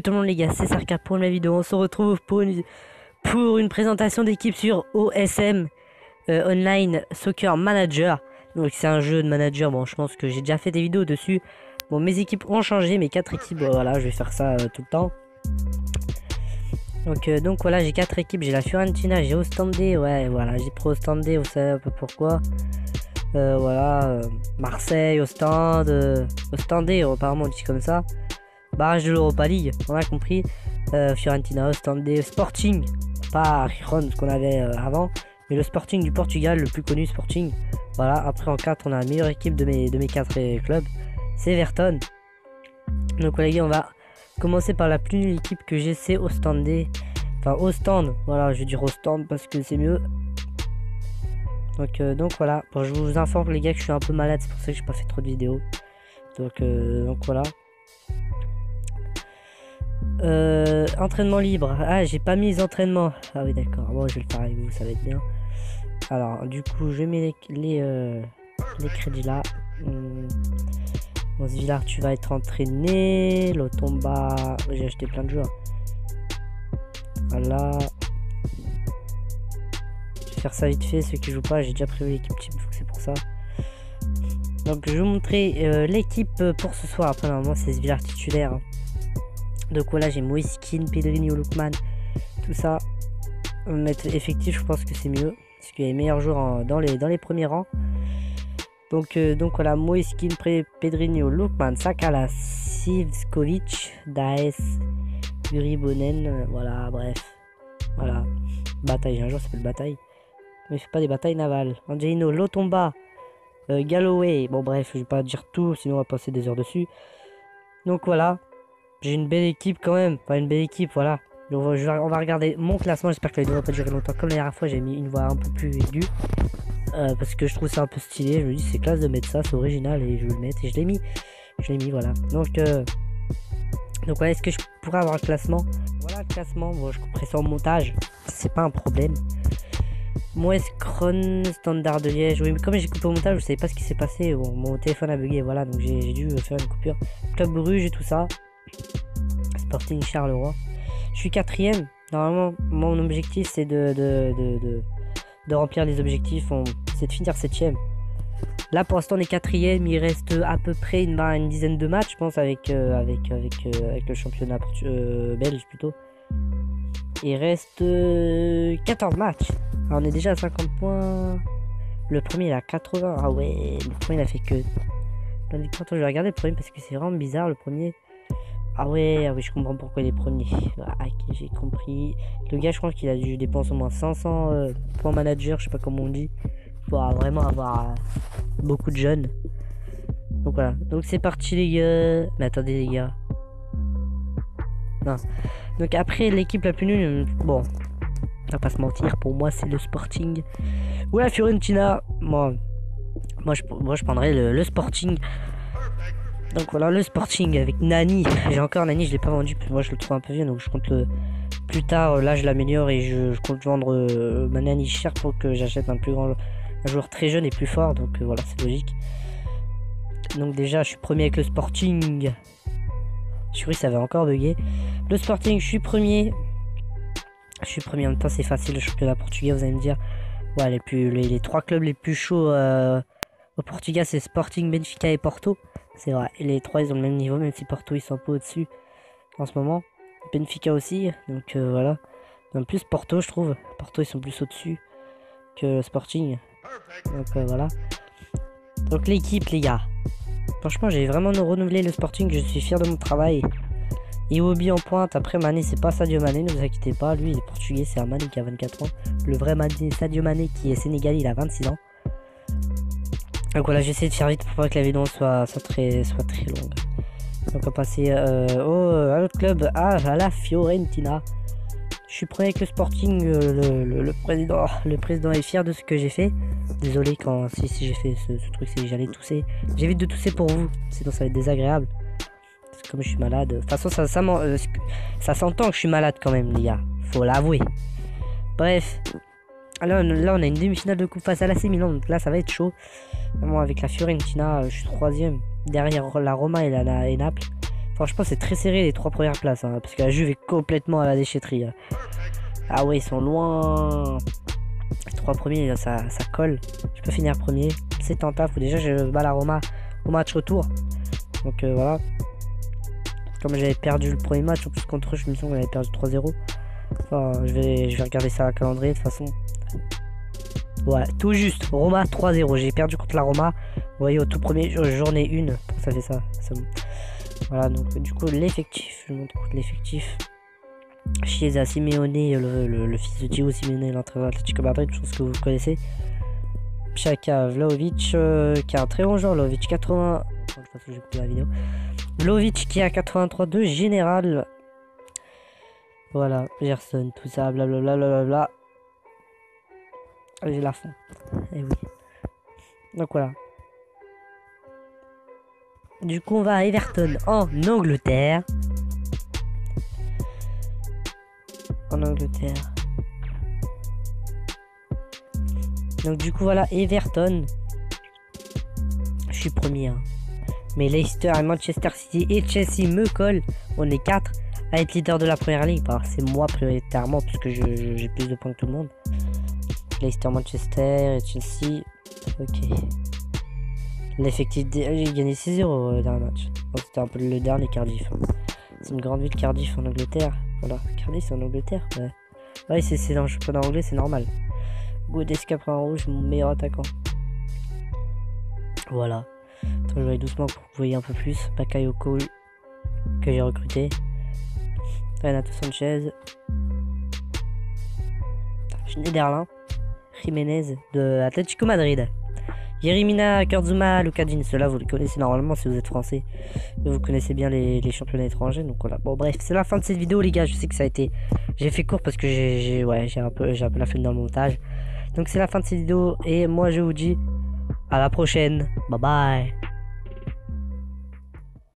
Tout le monde les gars, c'est Sarka pour une nouvelle vidéo. On se retrouve pour une présentation d'équipe sur OSM Online Soccer Manager. Donc c'est un jeu de manager. Bon, je pense que j'ai déjà fait des vidéos dessus. Bon, mes équipes ont changé, mes 4 équipes, voilà, je vais faire ça tout le temps. Donc voilà, j'ai 4 équipes. J'ai la Fiorentina, j'ai Ostende, ouais, voilà, j'ai pris Ostende, vous savez un peu pourquoi. Voilà, Marseille, Ostende, apparemment on dit comme ça. Barrage de l'Europa League, on a compris. Fiorentina, Ostende, Sporting, pas Riron, ce qu'on avait avant, mais le Sporting du Portugal, le plus connu Sporting. Voilà, après en 4, on a la meilleure équipe de mes 4 clubs, c'est Everton. Donc les gars, on va commencer par la plus nulle équipe que j'ai, c'est Ostende. Enfin, Ostende, voilà, je vais dire Ostende parce que c'est mieux. Donc voilà, bon, je vous informe les gars que je suis un peu malade, c'est pour ça que j'ai pas fait trop de vidéos. Donc voilà. Entraînement libre. Ah, j'ai pas mis les entraînements. Ah oui, d'accord. Bon, je vais le faire avec vous, ça va être bien. Alors, du coup, je mets les crédits là. Bon, Villard, tu vas être entraîné. Lotomba, j'ai acheté plein de joueurs. Voilà. Je vais faire ça vite fait. Ceux qui jouent pas, j'ai déjà prévu l'équipe type, donc c'est pour ça. Donc, je vais vous montrer l'équipe pour ce soir. Après, normalement, c'est ce Villard titulaire. Hein. Donc voilà, j'ai Moiskin, Pedrinho, Lookman, tout ça. Mettre effectif, je pense que c'est mieux. Parce qu'il y a les meilleurs joueurs dans les premiers rangs. Donc voilà, Moiskin, Pedrinho, Lookman, Sakala, Sivkovic, Daes, Uribonen, voilà, bref. Voilà. Bataille, un jour ça s'appelle Bataille. Mais il fait pas des batailles navales. Angelino, Lotomba, Galloway. Bon bref, je vais pas dire tout, sinon on va passer des heures dessus. Donc voilà. J'ai une belle équipe quand même, enfin une belle équipe, voilà. Donc, on va regarder mon classement, j'espère que la vidéo va pas durer longtemps. Comme la dernière fois, j'ai mis une voix un peu plus aiguë. Parce que je trouve ça un peu stylé, je me dis c'est classe de mettre ça, c'est original et je vais le mettre. Et je l'ai mis, voilà. Donc voilà, est-ce que je pourrais avoir un classement? Voilà le classement, bon, je couperai ça en montage, c'est pas un problème. Moi, Skron, Standard de Liège, oui, mais comme j'ai coupé au montage, je savais pas ce qui s'est passé, bon, mon téléphone a bugué, voilà, donc j'ai dû faire une coupure. Club Bruges et tout ça. Sporting Charleroi. Je suis 4ème. Normalement, mon objectif c'est de remplir les objectifs. C'est de finir 7ème. Là pour l'instant on est 4ème. Il reste à peu près une dizaine de matchs, je pense, avec le championnat belge plutôt. Il reste 14 matchs. Alors, on est déjà à 50 points. Le premier il a 80. Ah ouais, le premier il a fait que. Je vais regarder le premier parce que c'est vraiment bizarre le premier. Ah oui, je comprends pourquoi il est premier. Ah, ok, j'ai compris. Le gars, je crois qu'il a dû dépenser au moins 500 points manager, je sais pas comment on dit, pour vraiment avoir beaucoup de jeunes. Donc voilà. Donc c'est parti les gars. Mais attendez les gars. Non. Donc après l'équipe la plus nulle, bon, on va pas se mentir, pour moi c'est le Sporting. Ou la Fiorentina. Moi je prendrais le Sporting. Donc voilà, le Sporting avec Nani. J'ai encore Nani, je l'ai pas vendu, moi je le trouve un peu vieux, donc je compte le plus tard. Là je l'améliore et je compte vendre ma Nani cher pour que j'achète un joueur très jeune et plus fort. Donc voilà, c'est logique. Donc déjà je suis premier avec le Sporting. Je suis sûr que ça va encore bugger. Le Sporting, je suis premier. En même temps, c'est facile le championnat portugais, vous allez me dire. Ouais, les 3 clubs les plus chauds au Portugal, c'est Sporting, Benfica et Porto. C'est vrai, et les 3 ils ont le même niveau, même si Porto ils sont un peu au-dessus en ce moment. Benfica aussi, donc voilà. En plus Porto, je trouve, Porto ils sont plus au-dessus que Sporting. Donc voilà. Donc l'équipe les gars. Franchement j'ai vraiment renouvelé le Sporting, je suis fier de mon travail. Iwobi en pointe, après Mané c'est pas Sadio Mané, ne vous inquiétez pas, lui il est portugais, c'est un Mané qui a 24 ans. Le vrai Mané, Sadio Mané qui est sénégalais, il a 26 ans. Donc voilà, j'essaie de faire vite pour pas que la vidéo soit très longue. Donc on va passer à l'autre club, à la Fiorentina. Je suis premier avec le Sporting, le président est fier de ce que j'ai fait. Désolé si j'ai fait ce truc, c'est que j'allais tousser. J'évite de tousser pour vous, sinon ça va être désagréable. Parce que comme je suis malade, de toute façon ça s'entend que je suis malade quand même les gars, faut l'avouer. Bref, Là, on a une demi-finale de coupe face à l'AC Milan. Donc là, ça va être chaud. Moi, avec la Fiorentina, je suis 3ème. Derrière la Roma et Naples. Franchement, c'est très serré les 3 premières places. Hein, parce que la Juve est complètement à la déchetterie. Hein. Ah ouais, ils sont loin. Les 3 premiers, ça colle. Je peux finir premier. C'est un taf. Déjà, je bats la Roma au match retour. Donc voilà. Comme j'avais perdu le premier match, en plus contre eux, je me sens qu'on avait perdu 3-0. Enfin, je vais regarder ça à la calendrier de toute façon. Ouais, tout juste. Roma 3-0. J'ai perdu contre la Roma. Vous voyez, au tout premier journée 1. Ça fait ça. Bon. Voilà, donc du coup, l'effectif. Je vous montre l'effectif. Chiesa, Simeone, le fils de Diego Simeone, l'entraîneur de l'Atlético Madrid, je pense que vous connaissez. Xhaka, Vlahovic, qui est un très bon joueur. Vlahovic 80. Je sais pas si j'ai coupé la vidéo. Vlahovic qui est à 83-2. Général. Voilà, Gerson, tout ça, blablabla. Blablabla. J'ai la fin. Et oui. Donc voilà. Du coup, on va à Everton en Angleterre. En Angleterre. Donc du coup, voilà, Everton. Je suis premier. Hein. Mais Leicester et Manchester City et Chelsea me collent. On est 4 à être leader de la première ligue. Bah, c'est moi prioritairement, puisque j'ai plus de points que tout le monde. Leicester, Manchester et Chelsea. Ok. L'effectif, j'ai gagné 6-0 le dernier match. C'était un peu le dernier Cardiff. Hein. C'est une grande ville Cardiff en Angleterre. Voilà, Cardiff c'est en Angleterre. Ouais, ouais c'est dans le championnat anglais, c'est normal. Godeska prend en rouge, mon meilleur attaquant. Voilà. Attends, je vais aller doucement pour que vous voyez un peu plus. Bakayoko que j'ai recruté. Renato Sanchez. Schneiderlin. Jiménez de Atlético Madrid. Yerimina, Kurzuma, Lucadine, ceux-là vous les connaissez normalement si vous êtes français. Vous connaissez bien les championnats étrangers, donc voilà. Bon bref, c'est la fin de cette vidéo les gars, je sais que ça a été... J'ai fait court parce que j'ai un peu la flemme dans le montage. Donc c'est la fin de cette vidéo et moi je vous dis à la prochaine. Bye bye.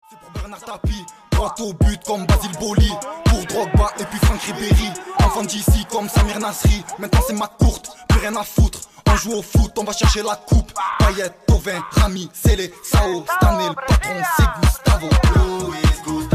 C'est pour Bernard Tapie, droit au but comme Basile Boli. Pour Drogba et puis Franck Ribéry. Enfant d'ici comme Samir Nasri. Maintenant c'est ma courte, plus rien à foutre. On joue au foot, on va chercher la coupe. Payet, Tovin, Rami, Sele, Sao, Stanel, patron, c'est Gustavo. Luis Gustavo.